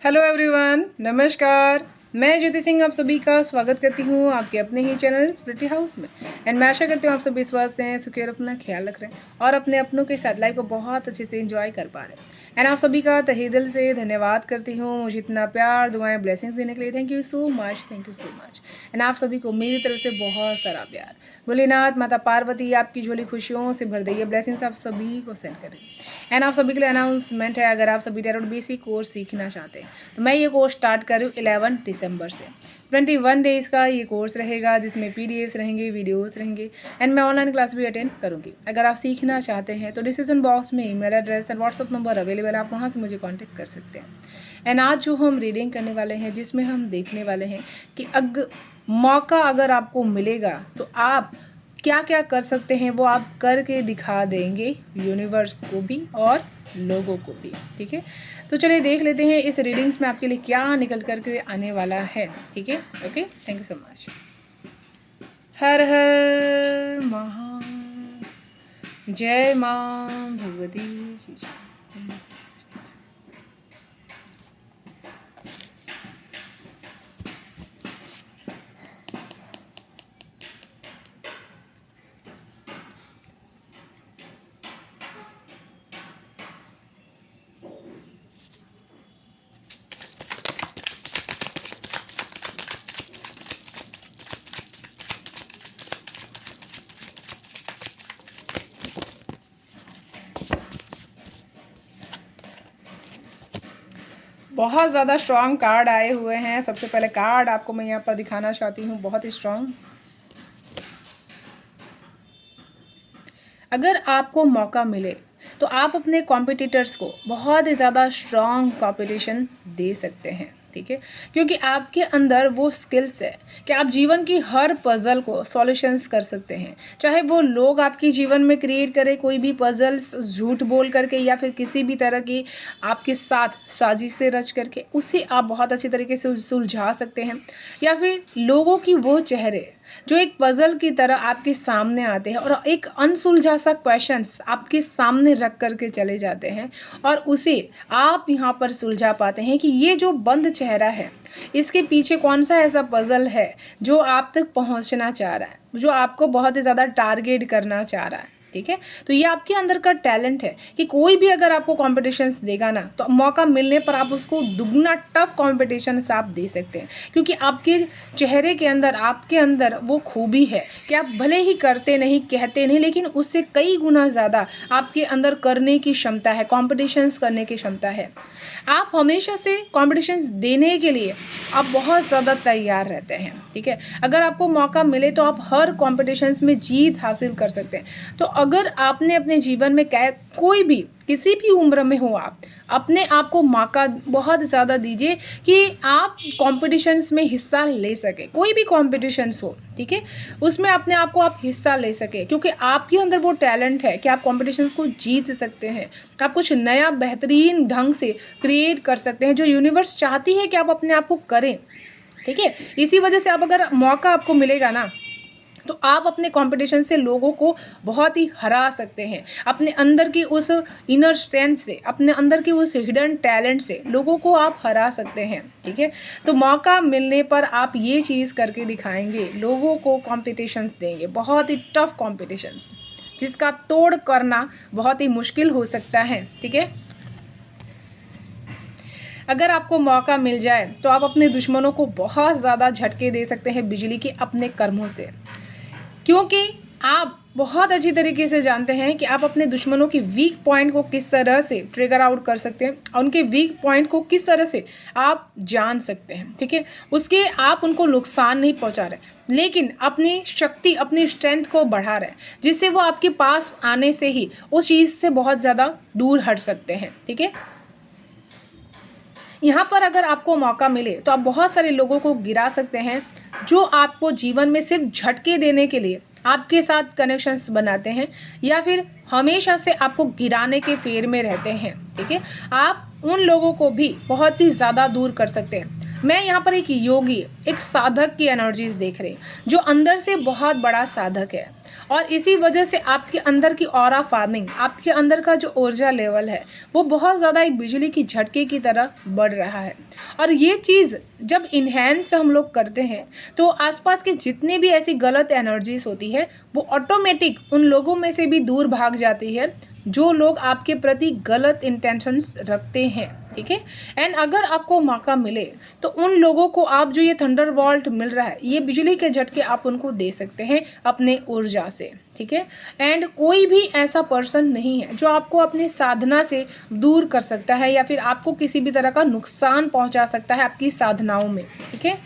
Hello everyone, नमस्कार। मैं ज्योति सिंह आप सभी का स्वागत करती हूँ आपके अपने ही चैनल स्प्रिटी हाउस में। एंड मैं आशा करती हूँ आप सभी स्वस्थ हैं, सुखी और अपना ख्याल रख रहे हैं और अपने अपनों के साथ लाइफ को बहुत अच्छे से एंजॉय कर पा रहे हैं। एंड आप सभी का तहे दिल से धन्यवाद करती हूँ मुझे इतना प्यार, दुआएं, ब्लेसिंग्स देने के लिए। Thank you so much, thank you so much. And आप सभी को मेरी तरफ से बहुत सारा प्यार। भोलेनाथ माता पार्वती आपकी झोली खुशियों से भर दे, ब्लेसिंग्स आप सभी को सेंड करें। एंड आप सभी के लिए अनाउंसमेंट है, अगर आप सभी टैरोट बेसिक कोर्स सीखना चाहते हैं तो मैं ये कोर्स स्टार्ट कर रही हूँ 11 दिसंबर से। 21 डेज़ का ये कोर्स रहेगा जिसमें पीडीएफ्स रहेंगे, वीडियोस रहेंगे एंड मैं ऑनलाइन क्लास भी अटेंड करूँगी। अगर आप सीखना चाहते हैं तो डिस्क्रिप्शन बॉक्स में ईमेल एड्रेस और व्हाट्सअप नंबर अवेलेबल है, आप वहाँ से मुझे कॉन्टैक्ट कर सकते हैं। एंड आज जो हम रीडिंग करने वाले हैं जिसमें हम देखने वाले हैं कि मौका अगर आपको मिलेगा तो आप क्या क्या कर सकते हैं, वो आप करके दिखा देंगे यूनिवर्स को भी और लोगों को भी। ठीक है, तो चलिए देख लेते हैं इस रीडिंग्स में आपके लिए क्या निकल करके आने वाला है। ठीक है, okay, thank you so much. हर हर महा, जय मां भगवती की जय। बहुत ज़्यादा स्ट्रॉन्ग कार्ड आए हुए हैं। सबसे पहले कार्ड आपको मैं यहाँ पर दिखाना चाहती हूँ, बहुत ही स्ट्रॉन्ग। अगर आपको मौका मिले तो आप अपने कॉम्पिटिटर्स को बहुत ही ज़्यादा स्ट्रॉन्ग कॉम्पिटिशन दे सकते हैं। ठीक है, क्योंकि आपके अंदर वो स्किल्स है कि आप जीवन की हर पजल को सॉल्यूशंस कर सकते हैं। चाहे वो लोग आपके जीवन में क्रिएट करें कोई भी पजल्स झूठ बोल करके या फिर किसी भी तरह की आपके साथ साजिशें रच करके, उसे आप बहुत अच्छी तरीके से सुलझा सकते हैं। या फिर लोगों की वो चेहरे जो एक पजल की तरह आपके सामने आते हैं और एक अनसुलझा सा क्वेश्चंस आपके सामने रख करके चले जाते हैं और उसे आप यहाँ पर सुलझा पाते हैं कि ये जो बंद चेहरा है इसके पीछे कौन सा ऐसा पजल है जो आप तक पहुँचना चाह रहा है, जो आपको बहुत ही ज़्यादा टारगेट करना चाह रहा है। ठीक है, तो ये आपके अंदर का टैलेंट है कि कोई भी अगर आपको कॉम्पिटिशन्स देगा ना तो मौका मिलने पर आप उसको दुगना टफ कॉम्पिटिशन आप दे सकते हैं, क्योंकि आपके चेहरे के अंदर, आपके अंदर वो खूबी है कि आप भले ही करते नहीं, कहते नहीं, लेकिन उससे कई गुना ज़्यादा आपके अंदर करने की क्षमता है, कॉम्पिटिशन्स करने की क्षमता है। आप हमेशा से कॉम्पिटिशन्स देने के लिए आप बहुत ज़्यादा तैयार रहते हैं। ठीक है, अगर आपको मौका मिले तो आप हर कॉम्पिटिशन्स में जीत हासिल कर सकते हैं। तो अगर आपने अपने जीवन में कोई भी किसी भी उम्र में हो, आप अपने आप को मौका बहुत ज़्यादा दीजिए कि आप कॉम्पिटिशन्स में हिस्सा ले सके, कोई भी कॉम्पिटिशन्स हो। ठीक है, उसमें अपने आप को आप हिस्सा ले सके, क्योंकि आपके अंदर वो टैलेंट है कि आप कॉम्पिटिशन्स को जीत सकते हैं। आप कुछ नया बेहतरीन ढंग से क्रिएट कर सकते हैं जो यूनिवर्स चाहती है कि आप अपने आप को करें। ठीक है, इसी वजह से आप अगर मौका आपको मिलेगा ना तो आप अपने कंपटीशन से लोगों को बहुत ही हरा सकते हैं। अपने अंदर की उस इनर स्ट्रेंथ से, अपने अंदर की उस हिडन टैलेंट से लोगों को आप हरा सकते हैं। ठीक है, तो मौका मिलने पर आप ये चीज़ करके दिखाएंगे, लोगों को कॉम्पिटिशन्स देंगे, बहुत ही टफ कॉम्पिटिशन्स जिसका तोड़ करना बहुत ही मुश्किल हो सकता है। ठीक है, अगर आपको मौका मिल जाए तो आप अपने दुश्मनों को बहुत ज़्यादा झटके दे सकते हैं बिजली के अपने कर्मों से, क्योंकि आप बहुत अच्छी तरीके से जानते हैं कि आप अपने दुश्मनों की वीक पॉइंट को किस तरह से ट्रिगर आउट कर सकते हैं और उनके वीक पॉइंट को किस तरह से आप जान सकते हैं। ठीक है, उसके आप उनको नुकसान नहीं पहुंचा रहे, लेकिन अपनी शक्ति, अपनी स्ट्रेंथ को बढ़ा रहे हैं, जिससे वो आपके पास आने से ही उस चीज़ से बहुत ज़्यादा दूर हट सकते हैं। ठीक है, यहाँ पर अगर आपको मौका मिले तो आप बहुत सारे लोगों को गिरा सकते हैं जो आपको जीवन में सिर्फ झटके देने के लिए आपके साथ कनेक्शंस बनाते हैं या फिर हमेशा से आपको गिराने के फेर में रहते हैं। ठीक है, आप उन लोगों को भी बहुत ही ज़्यादा दूर कर सकते हैं। मैं यहाँ पर एक योगी एक साधक की एनर्जीज देख रहे हैं, जो अंदर से बहुत बड़ा साधक है। और इसी वजह से आपके अंदर की ऑरा फार्मिंग, आपके अंदर का जो ऊर्जा लेवल है वो बहुत ज़्यादा एक बिजली की झटके की तरह बढ़ रहा है। और ये चीज़ जब इन्हेंस हम लोग करते हैं तो आसपास के जितने भी ऐसी गलत एनर्जीज होती है वो ऑटोमेटिक उन लोगों में से भी दूर भाग जाती है जो लोग आपके प्रति गलत इंटेंशंस रखते हैं। ठीक है। एंड अगर आपको मौका मिले तो उन लोगों को आप जो ये थंडरबॉल्ट मिल रहा है, ये बिजली के झटके आप उनको दे सकते हैं अपने ऊर्जा से। ठीक है। एंड कोई भी ऐसा पर्सन नहीं है जो आपको अपनी साधना से दूर कर सकता है या फिर आपको किसी भी तरह का नुकसान पहुंचा सकता है आपकी साधनाओं में। ठीक है।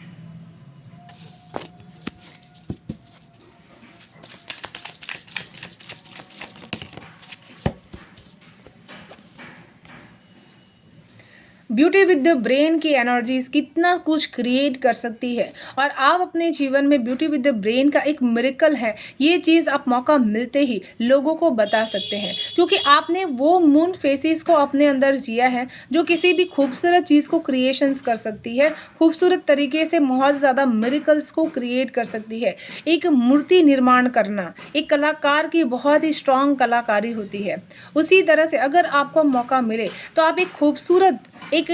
ब्यूटी विद द ब्रेन की एनर्जीज कितना कुछ क्रिएट कर सकती है और आप अपने जीवन में ब्यूटी विद द ब्रेन का एक मिरेकल है, ये चीज़ आप मौका मिलते ही लोगों को बता सकते हैं, क्योंकि आपने वो मून फेसिस को अपने अंदर जिया है जो किसी भी खूबसूरत चीज़ को क्रिएशंस कर सकती है, खूबसूरत तरीके से बहुत ज़्यादा मिरेकल्स को क्रिएट कर सकती है। एक मूर्ति निर्माण करना एक कलाकार की बहुत ही स्ट्रांग कलाकारी होती है। उसी तरह से अगर आपको मौका मिले तो आप एक खूबसूरत एक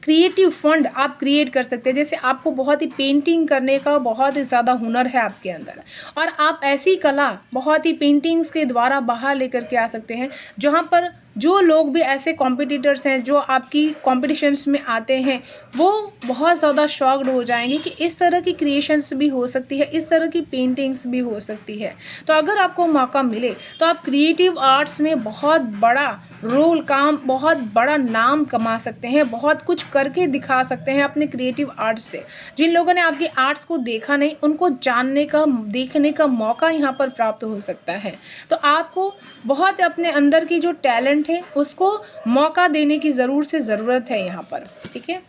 क्रिएटिव फंड आप क्रिएट कर सकते हैं। जैसे आपको बहुत ही पेंटिंग करने का बहुत ही ज़्यादा हुनर है आपके अंदर और आप ऐसी कला बहुत ही पेंटिंग्स के द्वारा बाहर लेकर के आ सकते हैं जहाँ पर जो लोग भी ऐसे कॉम्पिटिटर्स हैं जो आपकी कॉम्पिटिशन्स में आते हैं वो बहुत ज़्यादा शॉक्ड हो जाएंगे कि इस तरह की क्रिएशंस भी हो सकती है, इस तरह की पेंटिंग्स भी हो सकती है। तो अगर आपको मौका मिले तो आप क्रिएटिव आर्ट्स में बहुत बड़ा रोल बहुत बड़ा नाम कमा सकते हैं, बहुत कुछ करके दिखा सकते हैं अपने क्रिएटिव आर्ट्स से। जिन लोगों ने आपकी आर्ट्स को देखा नहीं उनको जानने का देखने का मौका यहाँ पर प्राप्त हो सकता है। तो आपको बहुत अपने अंदर की जो टैलेंट है उसको मौका देने की ज़रूरत है यहाँ पर। ठीक है।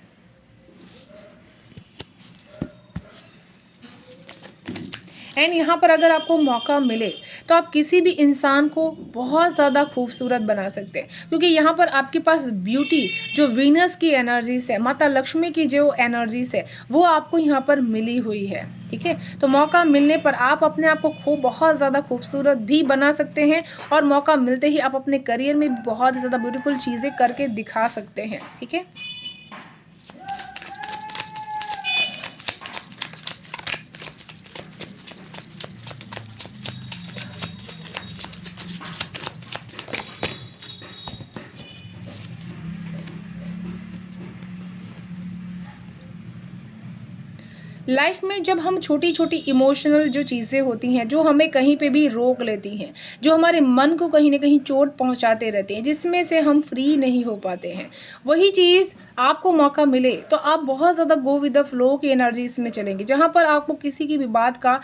एंड यहाँ पर अगर आपको मौका मिले तो आप किसी भी इंसान को बहुत ज़्यादा खूबसूरत बना सकते हैं, क्योंकि यहाँ पर आपके पास ब्यूटी जो वीनस की एनर्जीज है, माता लक्ष्मी की जो एनर्जीज है वो आपको यहाँ पर मिली हुई है। ठीक है। तो मौका मिलने पर आप अपने आप को बहुत ज़्यादा खूबसूरत भी बना सकते हैं और मौका मिलते ही आप अपने करियर में बहुत ज़्यादा ब्यूटीफुल चीज़ें करके दिखा सकते हैं। ठीक है। लाइफ में जब हम छोटी छोटी इमोशनल जो चीज़ें होती हैं जो हमें कहीं पे भी रोक लेती हैं, जो हमारे मन को कहीं ना कहीं चोट पहुंचाते रहते हैं, जिसमें से हम फ्री नहीं हो पाते हैं, वही चीज़ आपको मौका मिले तो आप बहुत ज़्यादा गो विद द फ्लो की एनर्जीज में चलेंगे, जहाँ पर आपको किसी की भी बात का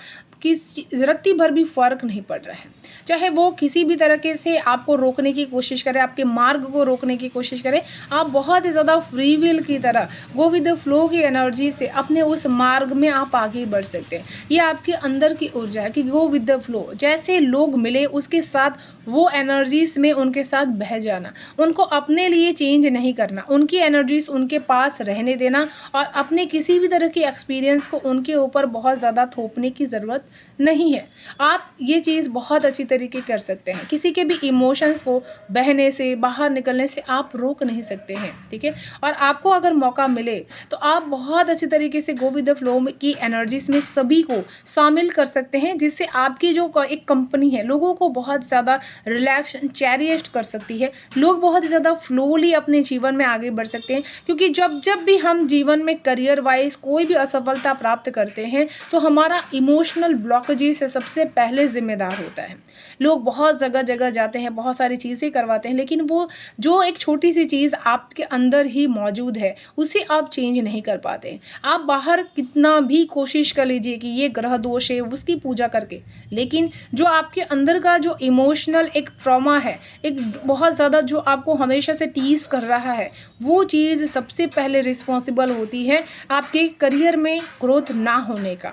रत्ती भर भी फर्क नहीं पड़ रहा है। चाहे वो किसी भी तरीके से आपको रोकने की कोशिश करे, आपके मार्ग को रोकने की कोशिश करे, आप बहुत ही ज़्यादा फ्री विल की तरह गो विद द फ्लो की एनर्जी से अपने उस मार्ग में आप आगे बढ़ सकते हैं। ये आपके अंदर की ऊर्जा है कि गो विद द फ्लो, जैसे लोग मिले उसके साथ वो एनर्जीज में उनके साथ बह जाना, उनको अपने लिए चेंज नहीं करना, उनकी एनर्जीज उनके पास रहने देना और अपने किसी भी तरह के एक्सपीरियंस को उनके ऊपर बहुत ज़्यादा थोपने की ज़रूरत नहीं है। आप ये चीज़ बहुत अच्छी तरीके कर सकते हैं। किसी के भी इमोशंस को बहने से, बाहर निकलने से आप रोक नहीं सकते हैं। ठीक है। और आपको अगर मौका मिले तो आप बहुत अच्छी तरीके से गो विद द फ्लो की एनर्जीज में सभी को शामिल कर सकते हैं, जिससे आपकी जो एक कंपनी है लोगों को बहुत ज़्यादा रिलैक्स चैरियस्ट कर सकती है। लोग बहुत ज़्यादा फ्लोली अपने जीवन में आगे बढ़ सकते हैं, क्योंकि जब भी हम जीवन में करियर वाइज कोई भी असफलता प्राप्त करते हैं तो हमारा इमोशनल ब्लॉकेजेस से सबसे पहले जिम्मेदार होता है। लोग बहुत जगह जगह जाते हैं, बहुत सारी चीज़ें करवाते हैं, लेकिन वो जो एक छोटी सी चीज़ आपके अंदर ही मौजूद है उसे आप चेंज नहीं कर पाते। आप बाहर कितना भी कोशिश कर लीजिए कि ये ग्रह दोष है उसकी पूजा करके, लेकिन जो आपके अंदर का जो इमोशनल एक ट्रॉमा है, एक बहुत ज़्यादा जो आपको हमेशा से टीज कर रहा है, वो चीज़ सबसे पहले रिस्पॉन्सिबल होती है आपके करियर में ग्रोथ ना होने का।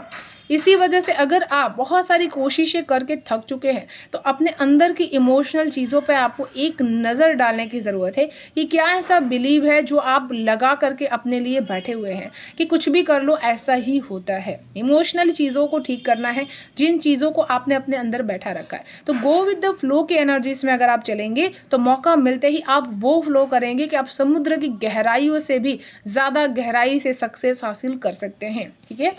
इसी वजह से अगर आप बहुत सारी कोशिशें करके थक चुके हैं तो अपने अंदर की इमोशनल चीज़ों पे आपको एक नज़र डालने की ज़रूरत है कि क्या ऐसा बिलीव है जो आप लगा करके अपने लिए बैठे हुए हैं कि कुछ भी कर लो ऐसा ही होता है। इमोशनल चीज़ों को ठीक करना है, जिन चीज़ों को आपने अपने अंदर बैठा रखा है। तो गो विद द फ्लो की एनर्जीज में अगर आप चलेंगे तो मौका मिलते ही आप वो फ्लो करेंगे कि आप समुद्र की गहराइयों से भी ज़्यादा गहराई से सक्सेस हासिल कर सकते हैं। ठीक है।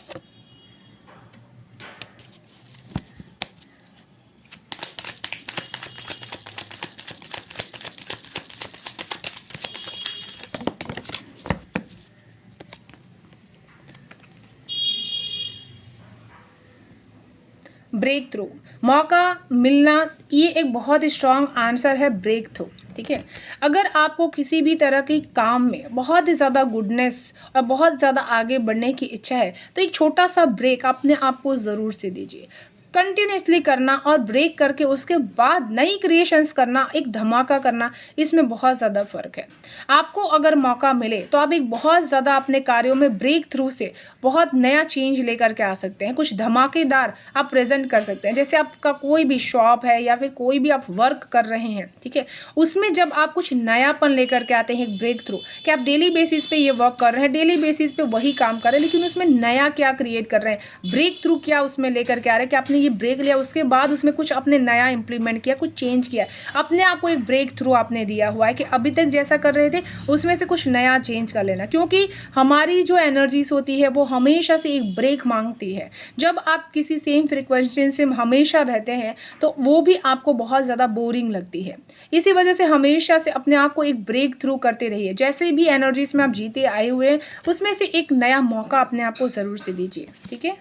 ब्रेक थ्रू, मौका मिलना, ये एक बहुत ही स्ट्रॉन्ग आंसर है, ब्रेक थ्रू। ठीक है। अगर आपको किसी भी तरह की काम में बहुत ही ज़्यादा गुडनेस और बहुत ज़्यादा आगे बढ़ने की इच्छा है तो एक छोटा सा ब्रेक अपने आप को ज़रूर से दीजिए। कंटिन्यूसली करना और ब्रेक करके उसके बाद नई क्रिएशंस करना, एक धमाका करना, इसमें बहुत ज़्यादा फ़र्क है। आपको अगर मौका मिले तो आप एक बहुत ज़्यादा अपने कार्यों में ब्रेक थ्रू से बहुत नया चेंज लेकर के आ सकते हैं। कुछ धमाकेदार आप प्रेजेंट कर सकते हैं। जैसे आपका कोई भी शॉप है या फिर कोई भी आप वर्क कर रहे हैं, ठीक है, उसमें जब आप कुछ नयापन लेकर के आते हैं, एक ब्रेक थ्रू, कि आप डेली बेसिस पे ये वर्क कर रहे हैं, डेली बेसिस पे वही काम कर रहे हैं, लेकिन उसमें नया क्या क्रिएट कर रहे हैं, ब्रेक थ्रू क्या उसमें लेकर के आ रहे हैं कि आपने ये ब्रेक लिया, उसके बाद उसमें कुछ आपने नया इंप्लीमेंट किया, कुछ चेंज किया, अपने आप को एक ब्रेक थ्रू आपने दिया हुआ है कि अभी तक जैसा कर रहे थे उसमें से कुछ नया चेंज कर लेना। क्योंकि हमारी जो एनर्जीज होती है वो हमेशा से एक ब्रेक मांगती है। जब आप किसी सेम फ्रिक्वेंसी से हमेशा रहते हैं तो वो भी आपको बहुत ज़्यादा बोरिंग लगती है। इसी वजह से हमेशा से अपने आप को एक ब्रेक थ्रू करते रहिए। जैसे भी एनर्जीज में आप जीते आए हुए हैं उसमें से एक नया मौका अपने आप को ज़रूर से दीजिए। ठीक है।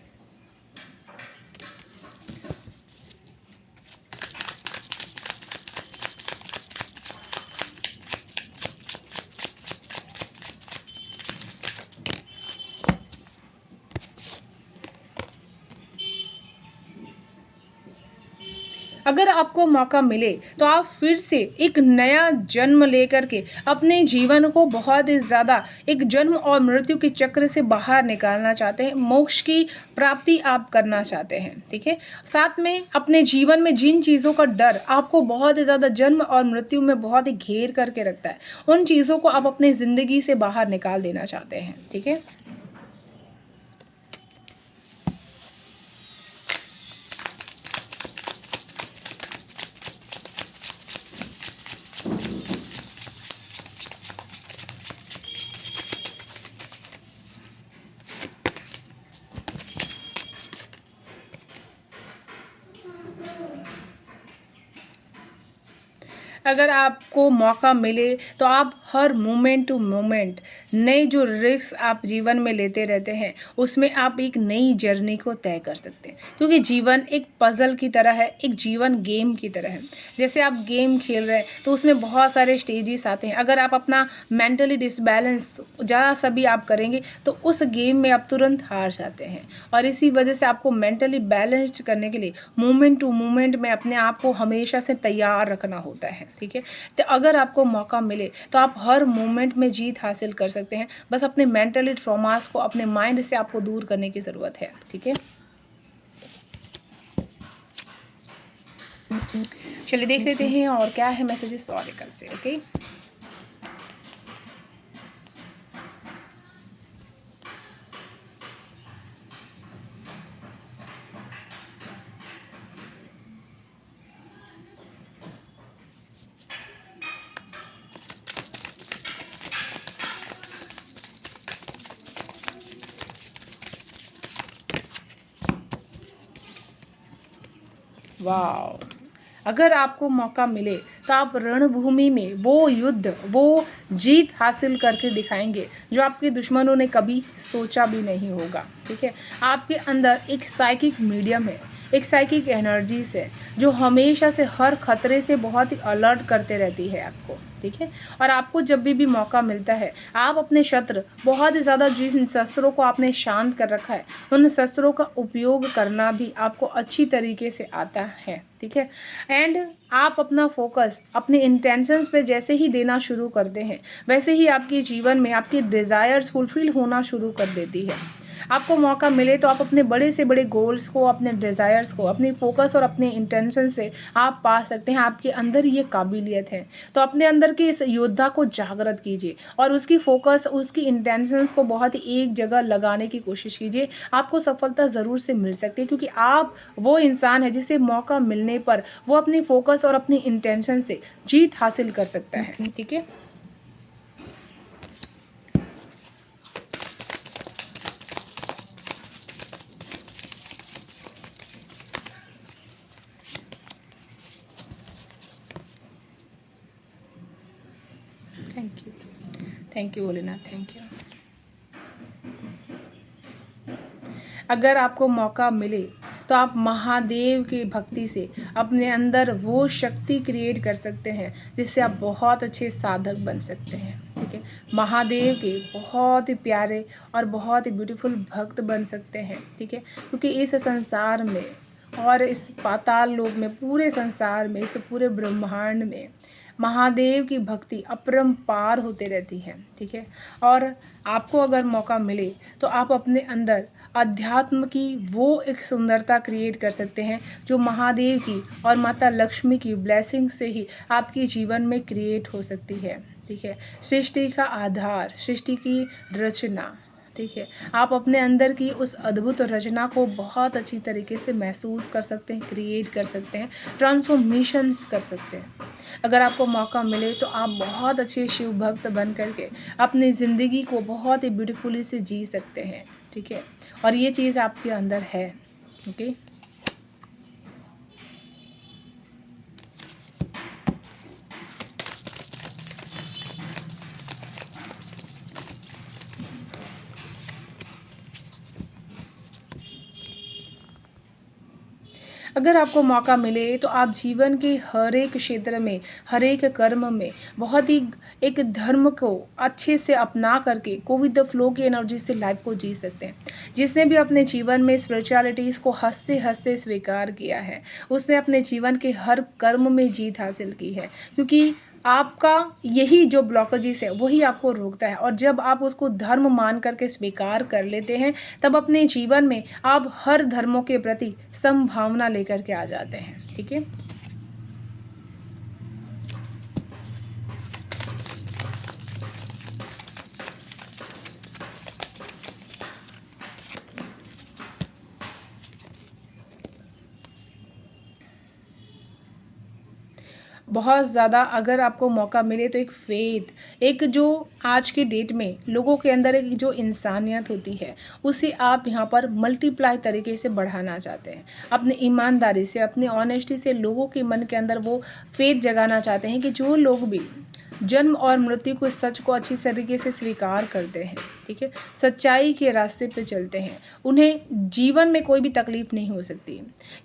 अगर आपको मौका मिले तो आप फिर से एक नया जन्म लेकर के अपने जीवन को बहुत ही ज़्यादा एक जन्म और मृत्यु के चक्र से बाहर निकालना चाहते हैं, मोक्ष की प्राप्ति आप करना चाहते हैं। ठीक है। साथ में अपने जीवन में जिन चीज़ों का डर आपको बहुत ही ज़्यादा जन्म और मृत्यु में बहुत ही घेर करके रखता है, उन चीज़ों को आप अपनी ज़िंदगी से बाहर निकाल देना चाहते हैं। ठीक है। अगर आपको मौका मिले तो आप हर मोमेंट टू मोमेंट नए जो रिस्क आप जीवन में लेते रहते हैं उसमें आप एक नई जर्नी को तय कर सकते हैं। क्योंकि जीवन एक पज़ल की तरह है, एक जीवन गेम की तरह है। जैसे आप गेम खेल रहे हैं तो उसमें बहुत सारे स्टेजेस आते हैं। अगर आप अपना मेंटली डिसबैलेंस ज़्यादा सभी आप करेंगे तो उस गेम में आप तुरंत हार जाते हैं। और इसी वजह से आपको मेंटली बैलेंस्ड करने के लिए मोमेंट टू मोमेंट में अपने आप को हमेशा से तैयार रखना होता है। ठीक है। तो अगर आपको मौका मिले तो आप हर मोमेंट में जीत हासिल कर सकते हैं। बस अपने मेंटली ट्रॉमास को अपने माइंड से आपको दूर करने की ज़रूरत है। ठीक है। चलिए देख लेते हैं और क्या है मैसेजेस ऑरेकल से। ओके। वाह। अगर आपको मौका मिले तो आप रणभूमि में वो युद्ध, वो जीत हासिल करके दिखाएंगे जो आपके दुश्मनों ने कभी सोचा भी नहीं होगा। ठीक है। आपके अंदर एक साइकिक मीडियम है, एक साइकिक एनर्जीज है जो हमेशा से हर खतरे से बहुत ही अलर्ट करते रहती है आपको। ठीक है। और आपको जब भी मौका मिलता है आप अपने शस्त्र बहुत ही ज़्यादा, जिन शस्त्रों को आपने शांत कर रखा है उन शस्त्रों का उपयोग करना भी आपको अच्छी तरीके से आता है। ठीक है। एंड आप अपना फोकस अपने इंटेंशंस पे जैसे ही देना शुरू करते हैं वैसे ही आपके जीवन में आपकी डिज़ायर्स फुलफ़िल होना शुरू कर देती है। आपको मौका मिले तो आप अपने बड़े से बड़े गोल्स को, अपने डिज़ायर्स को, अपनी फ़ोकस और अपने इंटेंशन से आप पा सकते हैं। आपके अंदर ये काबिलियत है। तो अपने अंदर के इस योद्धा को जागृत कीजिए और उसकी फ़ोकस, उसकी इंटेंशंस को बहुत ही एक जगह लगाने की कोशिश कीजिए। आपको सफलता ज़रूर से मिल सकती है, क्योंकि आप वो इंसान है जिसे मौका मिलने पर वो अपनी फ़ोकस और अपनी इंटेंशन से जीत हासिल कर सकता है। ठीक है? Thank you Bholenath, thank you. अगर आपको मौका मिले तो आप महादेव की भक्ति से अपने अंदर वो शक्ति क्रिएट कर सकते हैं जिससे आप बहुत अच्छे साधक बन सकते हैं। ठीक है? महादेव के बहुत ही प्यारे और बहुत ही ब्यूटीफुल भक्त बन सकते हैं। ठीक है? क्योंकि इस संसार में और इस पाताल लोक में, पूरे संसार में, इस पूरे ब्रह्मांड में महादेव की भक्ति अपरंपार होते रहती है। ठीक है? और आपको अगर मौका मिले तो आप अपने अंदर अध्यात्म की वो एक सुंदरता क्रिएट कर सकते हैं जो महादेव की और माता लक्ष्मी की ब्लेसिंग से ही आपके जीवन में क्रिएट हो सकती है। ठीक है? सृष्टि का आधार, सृष्टि की रचना। ठीक है? आप अपने अंदर की उस अद्भुत रचना को बहुत अच्छी तरीके से महसूस कर सकते हैं, क्रिएट कर सकते हैं, ट्रांसफॉर्मेशंस कर सकते हैं। अगर आपको मौका मिले तो आप बहुत अच्छे शिव भक्त बन करके अपनी ज़िंदगी को बहुत ही ब्यूटीफुली से जी सकते हैं। ठीक है? और ये चीज़ आपके अंदर है। ओके? अगर आपको मौका मिले तो आप जीवन के हर एक क्षेत्र में, हर एक कर्म में बहुत ही एक धर्म को अच्छे से अपना करके गो विद द फ्लो की एनर्जी से लाइफ को जी सकते हैं। जिसने भी अपने जीवन में स्पिरिचुअलिटीज़ को हँसते हँसते स्वीकार किया है, उसने अपने जीवन के हर कर्म में जीत हासिल की है। क्योंकि आपका यही जो ब्लॉकेजेस है वही आपको रोकता है, और जब आप उसको धर्म मान करके स्वीकार कर लेते हैं तब अपने जीवन में आप हर धर्मों के प्रति संभावना लेकर के आ जाते हैं। ठीक है? बहुत ज़्यादा अगर आपको मौका मिले तो एक फ़ेथ, एक जो आज की डेट में लोगों के अंदर एक जो इंसानियत होती है, उसे आप यहाँ पर मल्टीप्लाई तरीके से बढ़ाना चाहते हैं। अपनी ईमानदारी से, अपनी ऑनेस्टी से लोगों के मन के अंदर वो फ़ेथ जगाना चाहते हैं कि जो लोग भी जन्म और मृत्यु को, सच को अच्छी तरीके से स्वीकार करते हैं, ठीक है, सच्चाई के रास्ते पे चलते हैं, उन्हें जीवन में कोई भी तकलीफ़ नहीं हो सकती।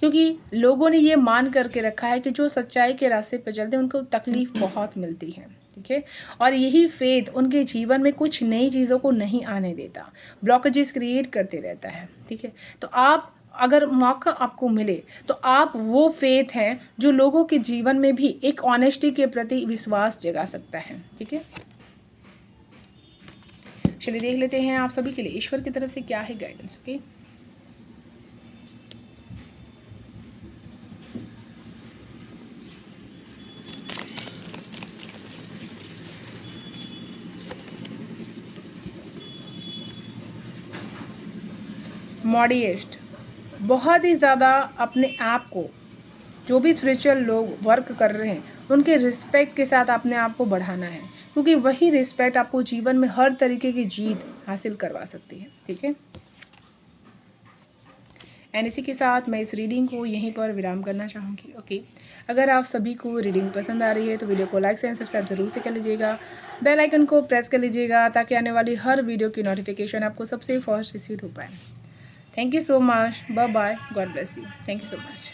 क्योंकि लोगों ने ये मान करके रखा है कि जो सच्चाई के रास्ते पे चलते हैं उनको तकलीफ़ बहुत मिलती है। ठीक है? और यही फ़ेथ उनके जीवन में कुछ नई चीज़ों को नहीं आने देता, ब्लॉकेजेस क्रिएट करते रहता है। ठीक है? तो आप अगर मौका आपको मिले तो आप वो फ़ेथ हैं जो लोगों के जीवन में भी एक ऑनेस्टी के प्रति विश्वास जगा सकता है। ठीक है? चलिए देख लेते हैं आप सभी के लिए ईश्वर की तरफ से क्या है गाइडेंस। ओके? मॉडिएस्ट, बहुत ही ज़्यादा अपने आप को, जो भी स्पिरिचुअल लोग वर्क कर रहे हैं उनके रिस्पेक्ट के साथ अपने आप को बढ़ाना है, क्योंकि वही रिस्पेक्ट आपको जीवन में हर तरीके की जीत हासिल करवा सकती है। ठीक है? एंड इसी के साथ मैं इस रीडिंग को यहीं पर विराम करना चाहूँगी। ओके? अगर आप सभी को रीडिंग पसंद आ रही है तो वीडियो को लाइक एंड सब्सक्राइब ज़रूर से कर लीजिएगा, बेल आइकन को प्रेस कर लीजिएगा ताकि आने वाली हर वीडियो की नोटिफिकेशन आपको सबसे फर्स्ट रिसीव हो पाए। Thank you so much. Bye bye. God bless you. Thank you so much.